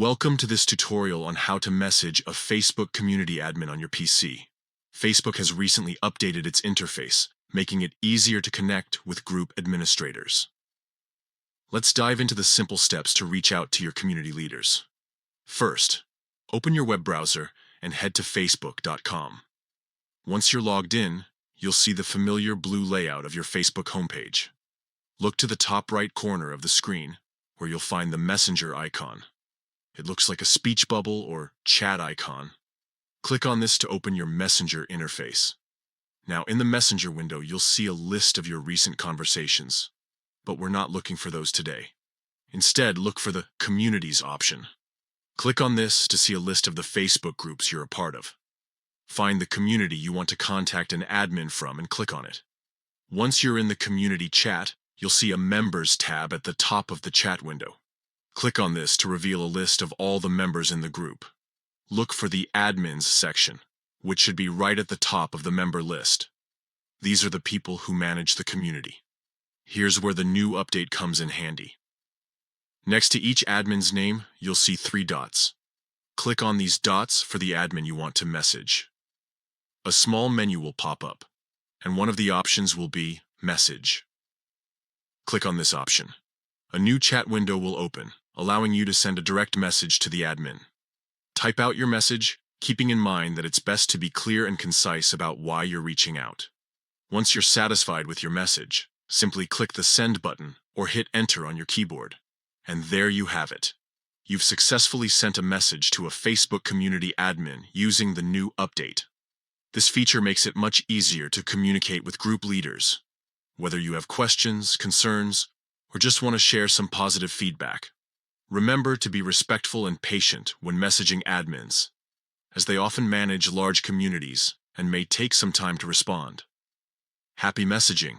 Welcome to this tutorial on how to message a Facebook community admin on your PC. Facebook has recently updated its interface, making it easier to connect with group administrators. Let's dive into the simple steps to reach out to your community leaders. First, open your web browser and head to facebook.com. Once you're logged in, you'll see the familiar blue layout of your Facebook homepage. Look to the top right corner of the screen, where you'll find the Messenger icon. It looks like a speech bubble or chat icon. Click on this to open your Messenger interface. Now, in the Messenger window, you'll see a list of your recent conversations, but we're not looking for those today. Instead, look for the Communities option. Click on this to see a list of the Facebook groups you're a part of. Find the community you want to contact an admin from and click on it. Once you're in the community chat, you'll see a Members tab at the top of the chat window. Click on this to reveal a list of all the members in the group. Look for the Admins section, which should be right at the top of the member list. These are the people who manage the community. Here's where the new update comes in handy. Next to each admin's name, you'll see 3 dots. Click on these dots for the admin you want to message. A small menu will pop up, and one of the options will be Message. Click on this option. A new chat window will open, allowing you to send a direct message to the admin. Type out your message, keeping in mind that it's best to be clear and concise about why you're reaching out. Once you're satisfied with your message, simply click the Send button or hit Enter on your keyboard. And there you have it. You've successfully sent a message to a Facebook community admin using the new update. This feature makes it much easier to communicate with group leaders, whether you have questions, concerns, or just want to share some positive feedback. Remember to be respectful and patient when messaging admins, as they often manage large communities and may take some time to respond. Happy messaging!